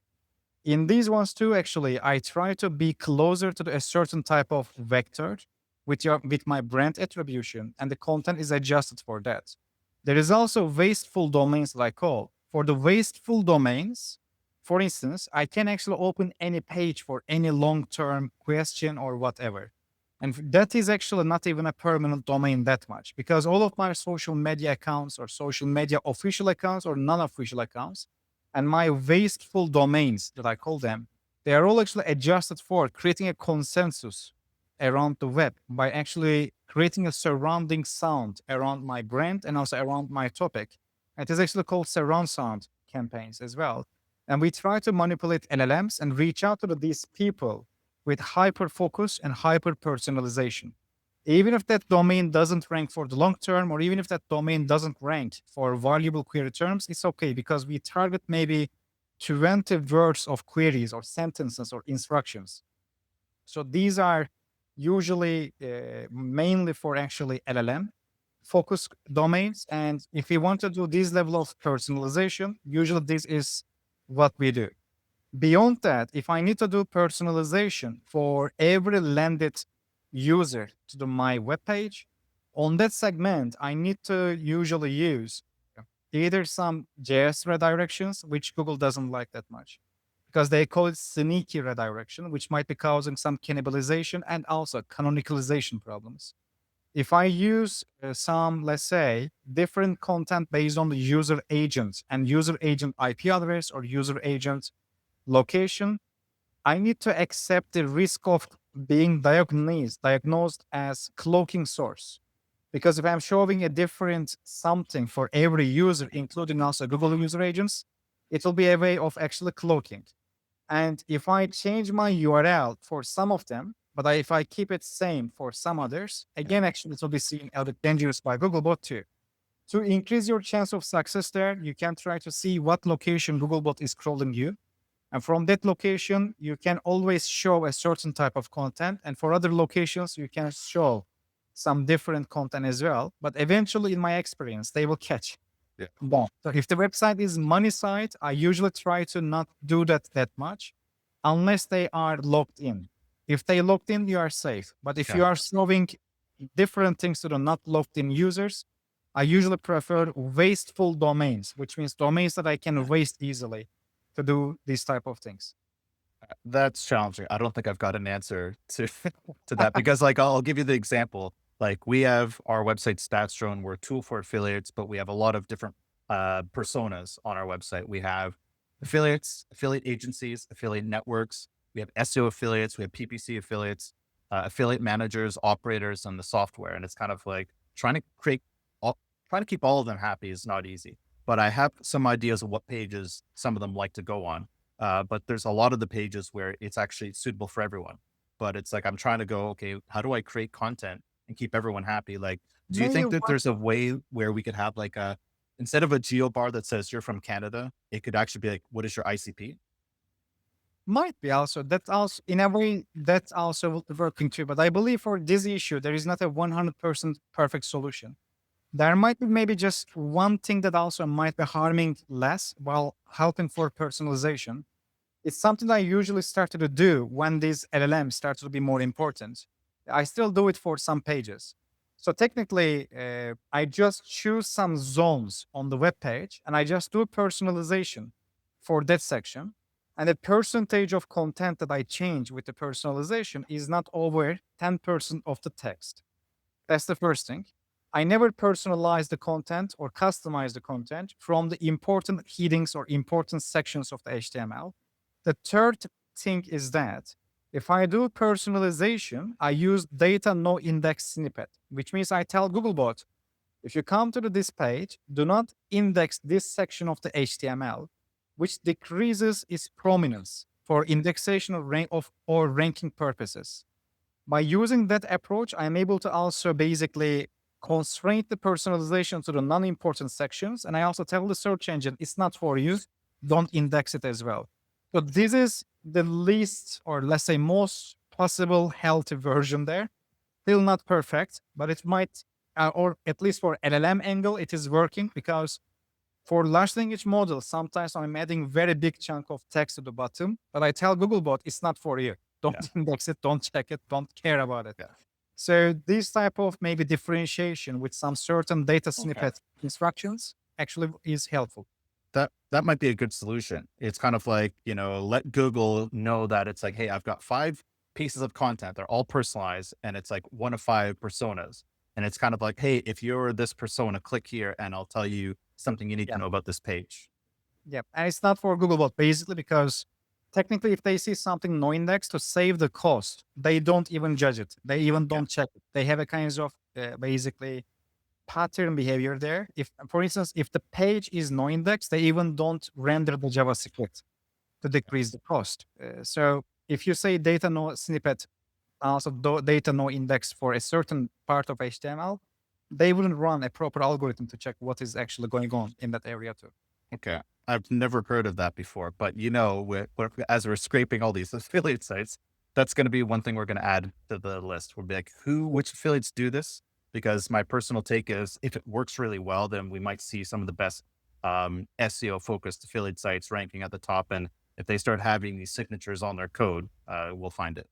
In these ones too, actually, I try to be closer to a certain type of vector with my brand attribution, and the content is adjusted for that. There is also wasteful domains that I call. For the wasteful domains, for instance, I can actually open any page for any long-term question or whatever. And that is actually not even a permanent domain that much because all of my social media accounts or social media official accounts or non-official accounts and my wasteful domains that I call them, they are all actually adjusted for creating a consensus around the web by actually creating a surrounding sound around my brand and also around my topic. It is actually called surround sound campaigns as well. And we try to manipulate LLMs and reach out to these people with hyper focus and hyper personalization. Even if that domain doesn't rank for the long term, or even if that domain doesn't rank for valuable query terms, it's okay because we target maybe 20 words of queries or sentences or instructions. So these are usually mainly for actually LLM focus domains. And if we want to do this level of personalization, usually this is what we do. Beyond that, if I need to do personalization for every landed user to my web page, on that segment, I need to usually use either some JS redirections, which Google doesn't like that much because they call it sneaky redirection, which might be causing some cannibalization and also canonicalization problems. If I use some, let's say, different content based on the user agent and user agent IP address or user agent location, I need to accept the risk of being diagnosed as cloaking source. Because if I'm showing a different something for every user, including also Google user agents, it will be a way of actually cloaking. And if I change my URL for some of them, but if I keep it same for some others, again, actually, it will be seen a bit dangerous by Googlebot too. To increase your chance of success there, you can try to see what location Googlebot is crawling you. And from that location, you can always show a certain type of content. And for other locations, you can show some different content as well. But eventually, in my experience, they will catch. Yeah. Bon. So if the website is money site, I usually try to not do that much unless they are logged in. If they logged in, you are safe. But if you Yeah. are showing different things to the not logged in users, I usually prefer wasteful domains, which means domains that I can waste easily to do these type of things. That's challenging. I don't think I've got an answer to to that because like I'll give you the example. Like we have our website StatsDrone, we're a tool for affiliates, but we have a lot of different personas on our website. We have affiliates, affiliate agencies, affiliate networks, we have SEO affiliates, we have PPC affiliates, affiliate managers, operators, and the software. And it's kind of like trying to trying to keep all of them happy is not easy. But I have some ideas of what pages some of them like to go on. But there's a lot of the pages where it's actually suitable for everyone. But it's like I'm trying to go, okay, how do I create content and keep everyone happy? Like, do you Maybe think that one there's a way where we could have like a instead of a geo bar that says you're from Canada, it could actually be like, what is your ICP? might be also that's also in a way that's also working too. But I believe for this issue, there is not a 100% perfect solution. There might be maybe just one thing that also might be harming less while helping for personalization. It's something I usually started to do when these LLMs start to be more important. I still do it for some pages. So technically, I just choose some zones on the web page and I just do personalization for that section. And the percentage of content that I change with the personalization is not over 10% of the text. That's the first thing. I never personalize the content or customize the content from the important headings or important sections of the HTML. The third thing is that if I do personalization, I use data no index snippet, which means I tell Googlebot, if you come to this page, do not index this section of the HTML, which decreases its prominence for indexation or ranking purposes. By using that approach, I'm able to also basically constrain the personalization to the non-important sections. And I also tell the search engine, it's not for you. Don't index it as well. So this is the least, or let's say most possible healthy version there. Still not perfect, but it might, or at least for LLM angle, it is working because for large language models, sometimes I'm adding very big chunk of text to the bottom, but I tell Googlebot it's not for you. Don't Yeah. index it, don't check it, don't care about it. Yeah. So this type of maybe differentiation with some certain data Okay. snippet instructions actually is helpful. That might be a good solution. It's kind of like, let Google know that it's like, hey, I've got 5 pieces of content. They're all personalized and it's like 1 of 5 personas. And it's kind of like, hey, if you're this persona, click here and I'll tell you something you need to know about this page. Yeah. And it's not for Googlebot basically because technically if they see something no index to save the cost, they don't even judge it. They even don't check it. They have a kind of basically pattern behavior there. If, for instance, if the page is no index, they even don't render the JavaScript to decrease the cost. So if you say data no snippet, also data no index for a certain part of HTML, they wouldn't run a proper algorithm to check what is actually going on in that area too. Okay. I've never heard of that before, but as we're scraping all these affiliate sites, that's going to be one thing we're going to add to the list. We'll be like, which affiliates do this? Because my personal take is if it works really well, then we might see some of the best SEO focused affiliate sites ranking at the top. And if they start having these signatures on their code, we'll find it.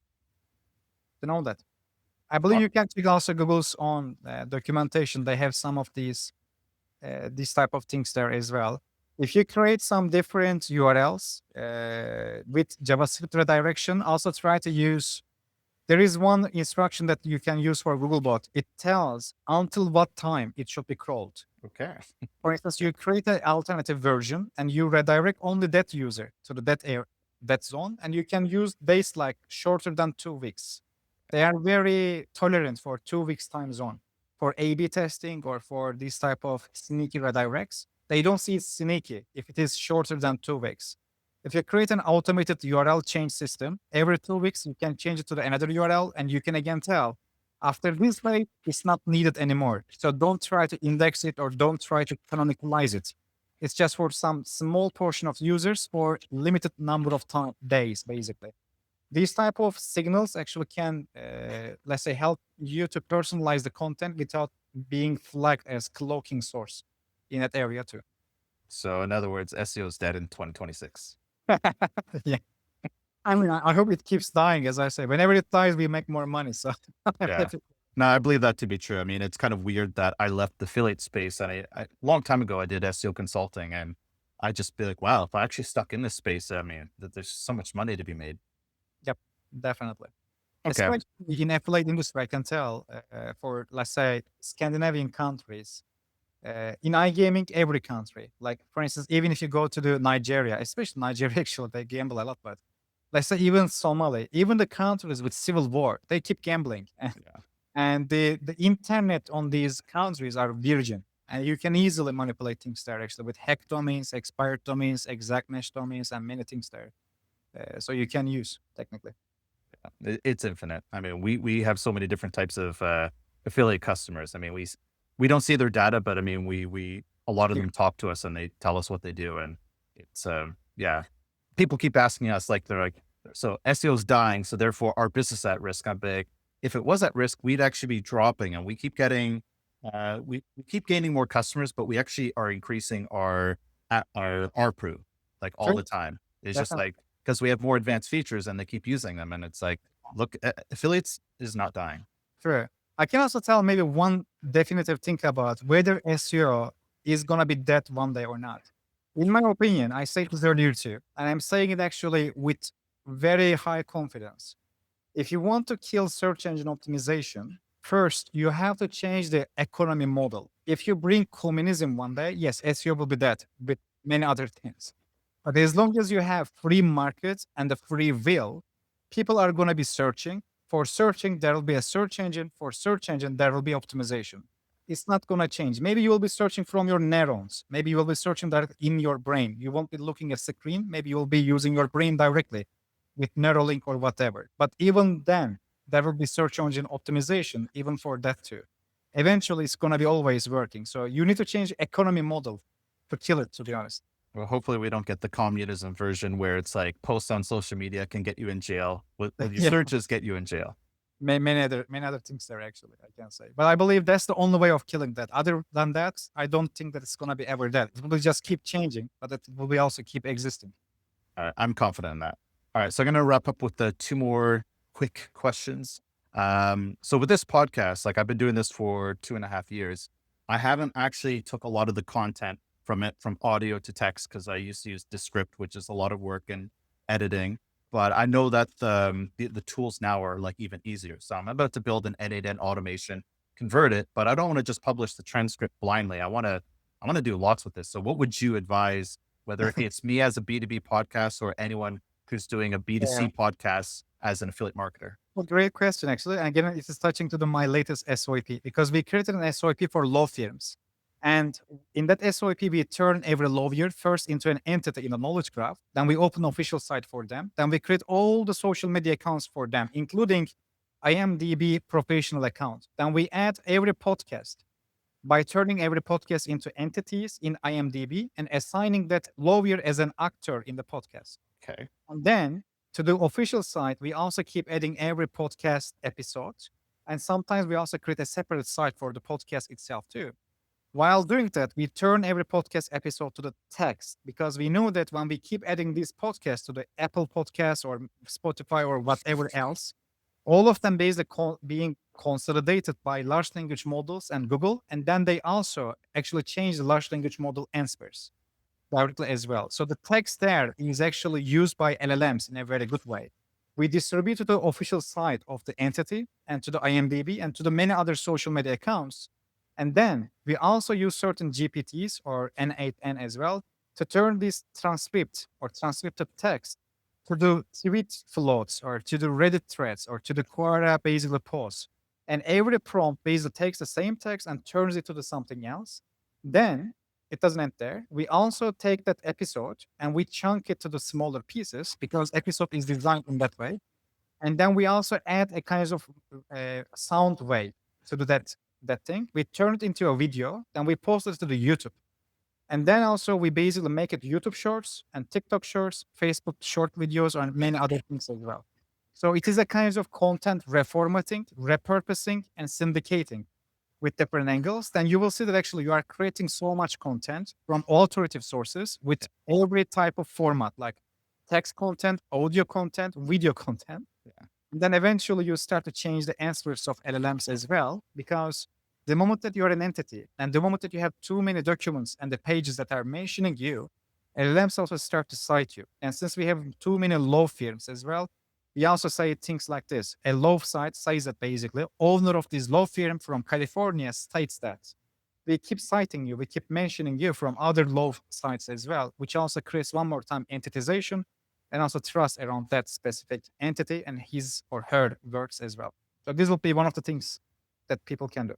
To know that. I believe you can check also Google's own documentation. They have some of these type of things there as well. If you create some different URLs with JavaScript redirection, also try to use. There is one instruction that you can use for Googlebot. It tells until what time it should be crawled. Okay. For instance, you create an alternative version and you redirect only that user to that zone, and you can use days like shorter than 2 weeks. They are very tolerant for 2 weeks time zone for A/B testing or for this type of sneaky redirects. They don't see it sneaky if it is shorter than 2 weeks. If you create an automated URL change system, every 2 weeks you can change it to another URL, and you can again tell after this way it's not needed anymore. So don't try to index it or don't try to canonicalize it. It's just for some small portion of users for limited number of days, basically. These type of signals actually can, let's say, help you to personalize the content without being flagged as cloaking source in that area too. So in other words, SEO is dead in 2026. Yeah. I mean, I hope it keeps dying, as I say. Whenever it dies, we make more money. So Yeah. No, I believe that to be true. I mean, it's kind of weird that I left the affiliate space, and a long time ago I did SEO consulting, and I just be like, wow, if I actually stuck in this space, I mean, there's so much money to be made. Yep, definitely. Okay. Especially in affiliate industry, I can tell for, let's say, Scandinavian countries, in iGaming, every country, like for instance, even if you go to the Nigeria, especially Nigeria, actually, they gamble a lot, but let's say even Somalia, even the countries with civil war, they keep gambling. Yeah. And the internet on these countries are virgin. And you can easily manipulate things there actually with hacked domains, expired domains, exact mesh domains, and many things there. So you can use technically. It's infinite. I mean, we have so many different types of affiliate customers. I mean, we don't see their data, but I mean, we a lot of Yeah. them talk to us and they tell us what they do, and it's yeah. People keep asking us like they're like, so SEO is dying, so therefore our business at risk. I'm big. If it was at risk, we'd actually be dropping, and we keep getting we keep gaining more customers, but we actually are increasing our ARPU like all Sure. the time. It's just Definitely. like because we have more advanced features and they keep using them, and it's like, look, affiliates is not dying. Sure. I can also tell maybe one definitive thing about whether SEO is gonna be dead one day or not. In my opinion, I said this earlier too, and I'm saying it actually with very high confidence. If you want to kill search engine optimization, first you have to change the economy model. If you bring communism one day, yes, SEO will be dead with many other things. But as long as you have free markets and the free will, people are going to be searching. For searching, there will be a search engine. For search engine, there will be optimization. It's not going to change. Maybe you will be searching from your neurons. Maybe you will be searching that in your brain. You won't be looking at screen. Maybe you will be using your brain directly with Neuralink or whatever. But even then, there will be search engine optimization, even for that too. Eventually, it's going to be always working. So you need to change economy model to kill it, to be honest. Well, hopefully we don't get the communism version where it's like posts on social media can get you in jail. With your Yeah. searches get you in jail. Many other things there actually, I can say. But I believe that's the only way of killing that. Other than that, I don't think that it's gonna be ever dead. It will just keep changing, but it will be also keep existing. All right, I'm confident in that. All right, so I'm going to wrap up with the two more quick questions. So with this podcast, like I've been doing this for 2.5 years, I haven't actually took a lot of the content from audio to text because I used to use Descript, which is a lot of work and editing. But I know that the tools now are like even easier. So I'm about to build an end-to-end automation, convert it, but I don't want to just publish the transcript blindly. I want to do lots with this. So what would you advise, whether it's me as a B2B podcast or anyone who's doing a B2C podcast as an affiliate marketer? Well, great question, actually. And again, it is touching to my latest SOAP because we created an SOAP for law firms. And in that SOAP, we turn every lawyer first into an entity in a knowledge graph. Then we open official site for them. Then we create all the social media accounts for them, including IMDb professional account. Then we add every podcast by turning every podcast into entities in IMDb and assigning that lawyer as an actor in the podcast. Okay. And then to the official site, we also keep adding every podcast episode. And sometimes we also create a separate site for the podcast itself too. While doing that, we turn every podcast episode to the text because we know that when we keep adding these podcasts to the Apple Podcasts or Spotify or whatever else, all of them basically being consolidated by large language models and Google, and then they also actually change the large language model answers directly as well. So the text there is actually used by LLMs in a very good way. We distribute to the official site of the entity and to the IMDb and to the many other social media accounts. And then we also use certain GPTs or N8N as well to turn this transcript or transcripted text to the tweet floats or to the Reddit threads or to the Quora basically posts. And every prompt basically takes the same text and turns it to the something else. Then it doesn't end there. We also take that episode and we chunk it to the smaller pieces because episode is designed in that way. And then we also add a kind of sound way to do that thing. We turn it into a video, then we post it to the YouTube. And then also we basically make it YouTube Shorts and TikTok Shorts, Facebook short videos, and many other things as well. So it is a kind of content reformatting, repurposing, and syndicating with different angles. Then you will see that actually you are creating so much content from authoritative sources with every type of format, like text content, audio content, video content. Yeah. And then eventually you start to change the answers of LLMs as well, because the moment that you're an entity and the moment that you have too many documents and the pages that are mentioning you, LLMs also start to cite you. And since we have too many law firms as well, we also say things like this. A law site says that basically owner of this law firm from California states that. We keep citing you, we keep mentioning you from other law sites as well, which also creates one more time entitization and also trust around that specific entity and his or her works as well. So this will be one of the things that people can do.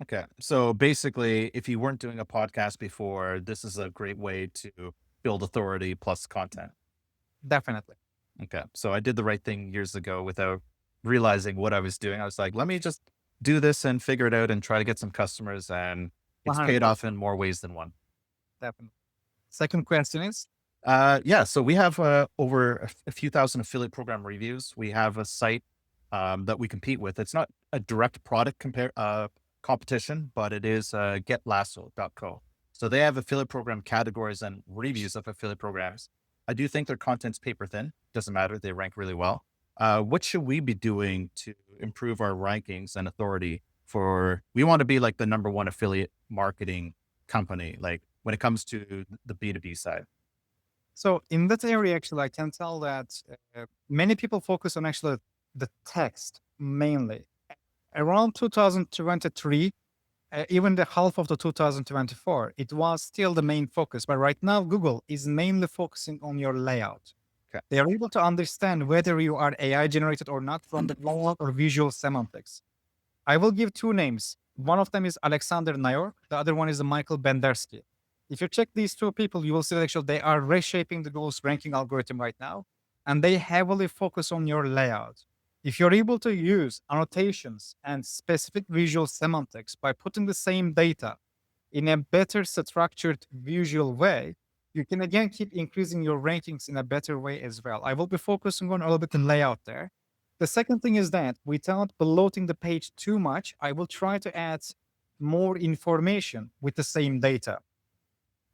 Okay. So basically, if you weren't doing a podcast before, this is a great way to build authority plus content. Definitely. Okay. So I did the right thing years ago without realizing what I was doing. I was like, let me just do this and figure it out and try to get some customers. And it's paid 100%. off in more ways than one. Definitely. Second question is, Yeah. So we have over a few thousand affiliate program reviews. We have a site that we compete with. It's not a direct product competition, but it is getlasso.co. So they have affiliate program categories and reviews of affiliate programs. I do think their content's paper thin. Doesn't matter. They rank really well. What should we be doing to improve our rankings and authority we want to be like the number one affiliate marketing company, like when it comes to the B2B side? so in that area, actually, I can tell that many people focus on actually the text mainly. Around 2023, even the half of the 2024, it was still the main focus. But right now, Google is mainly focusing on your layout. Okay. They are able to understand whether you are AI generated or not from the layout or visual semantics. I will give two names. One of them is Alexander Nayor. The other one is Michael Bendersky. If you check these two people, you will see that actually they are reshaping the Google's ranking algorithm right now, and they heavily focus on your layout. If you're able to use annotations and specific visual semantics by putting the same data in a better structured visual way, you can again keep increasing your rankings in a better way as well. I will be focusing on a little bit in layout there. The second thing is that without bloating the page too much, I will try to add more information with the same data.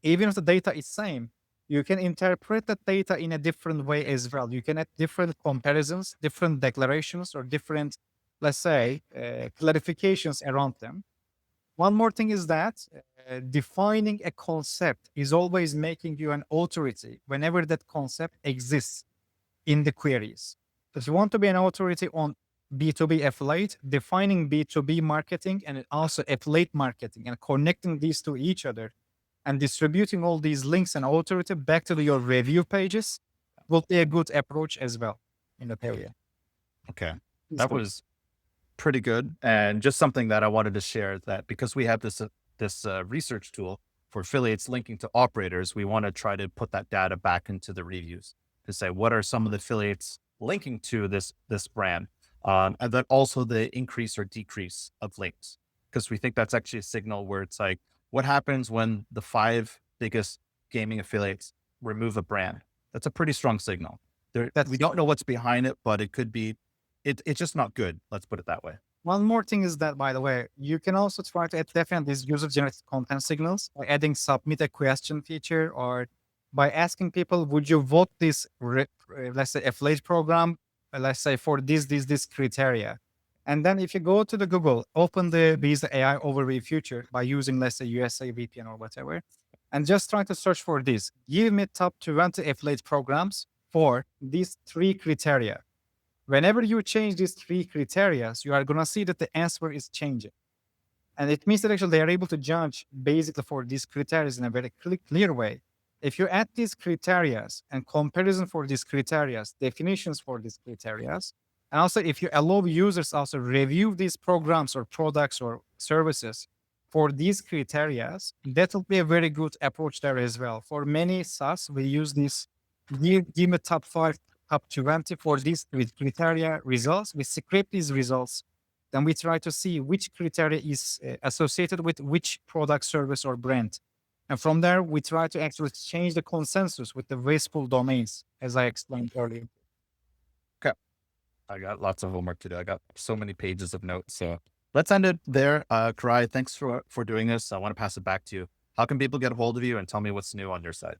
Even if the data is same, you can interpret that data in a different way as well. You can add different comparisons, different declarations, or different, let's say, clarifications around them. One more thing is that defining a concept is always making you an authority whenever that concept exists in the queries. If you want to be an authority on B2B affiliate, defining B2B marketing and also affiliate marketing and connecting these to each other and distributing all these links and authority back to your review pages will be a good approach as well in that area. Okay. That was pretty good. And just something that I wanted to share, that because we have this research tool for affiliates linking to operators, we want to try to put that data back into the reviews to say, what are some of the affiliates linking to this brand? And then also the increase or decrease of links, because we think that's actually a signal where it's like, what happens when the 5 biggest gaming affiliates remove a brand? That's a pretty strong signal. We don't know what's behind it, but it could be, it's just not good. Let's put it that way. One more thing is that, by the way, you can also try to definitely these user-generated content signals by adding submit a question feature, or by asking people, would you vote this, let's say, affiliate program, let's say, for this criteria. And then if you go to the Google, open the Visa AI overview feature by using, let's say, USA VPN or whatever, and just try to search for this. Give me top 20 affiliate programs for these 3 criteria. Whenever you change these 3 criteria, you are going to see that the answer is changing. And it means that actually they are able to judge basically for these criteria in a very clear way. If you add these criteria and comparison for these criteria, definitions for these criteria, and also if you allow users also review these programs or products or services for these criteria, that will be a very good approach there as well. For many SaaS, we use this, give me top 5, top 20 for these criteria results. We scrape these results. Then we try to see which criteria is associated with which product, service, or brand. And from there, we try to actually change the consensus with the wasteful domains, as I explained earlier. Okay. I got lots of homework to do. I got so many pages of notes. So let's end it there. Koray, thanks for doing this. I want to pass it back to you. How can people get a hold of you and tell me what's new on your side?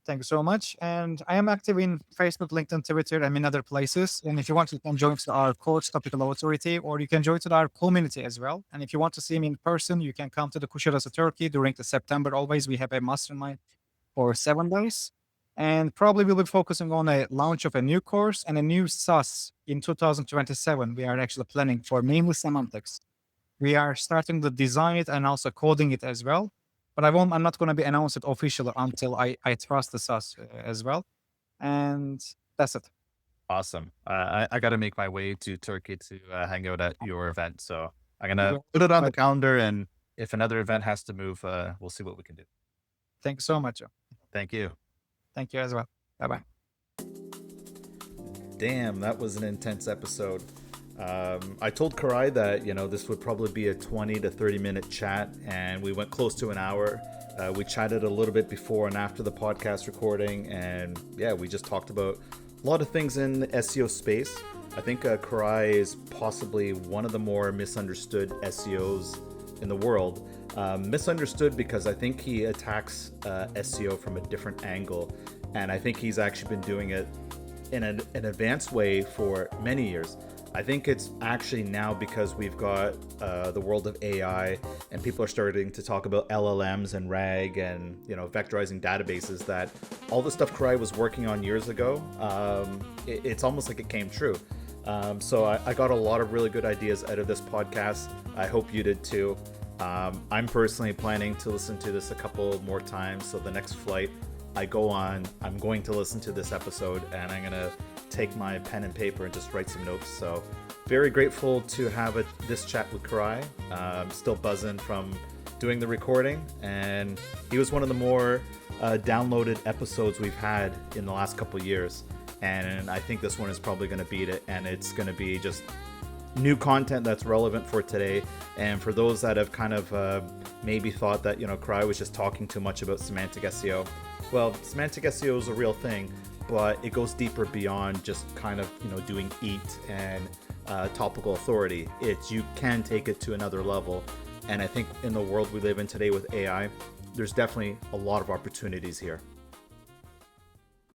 Thank you so much. And I am active in Facebook, LinkedIn, Twitter, and many other places. And if you want, you can join to our coach, Topical Authority, or you can join to our community as well. And if you want to see me in person, you can come to the Kuşadası, Turkey during the September. Always, we have a mastermind for 7 days. And probably we'll be focusing on a launch of a new course and a new SaaS in 2027. We are actually planning for mainly semantics. We are starting to design it and also coding it as well. But I'm not going to be announced it officially until I trust the SaaS as well. And that's it. Awesome. I got to make my way to Turkey to hang out at your event. So I'm going to put it on the calendar. And if another event has to move, we'll see what we can do. Thank you so much, Joe. Thank you. Thank you as well. Bye-bye. Damn, that was an intense episode. I told Koray that, this would probably be a 20 to 30 minute chat, and we went close to an hour. We chatted a little bit before and after the podcast recording, and yeah, we just talked about a lot of things in the SEO space. I think Koray is possibly one of the more misunderstood SEOs in the world. Misunderstood because I think he attacks SEO from a different angle, and I think he's actually been doing it in an advanced way for many years. I think it's actually now because we've got the world of AI and people are starting to talk about LLMs and RAG and vectorizing databases, that all the stuff Koray was working on years ago, it's almost like it came true. So I got a lot of really good ideas out of this podcast. I hope you did too. I'm personally planning to listen to this a couple more times. So the next flight I go on, I'm going to listen to this episode and I'm going to take my pen and paper and just write some notes. So very grateful to have this chat with Koray. I'm still buzzing from doing the recording, and he was one of the more downloaded episodes we've had in the last couple of years. And I think this one is probably going to beat it, and it's going to be just new content that's relevant for today. And for those that have kind of maybe thought that, Koray was just talking too much about semantic SEO. Well, semantic SEO is a real thing, but it goes deeper beyond just kind of, doing EAT and topical authority. You can take it to another level. And I think in the world we live in today with AI, there's definitely a lot of opportunities here.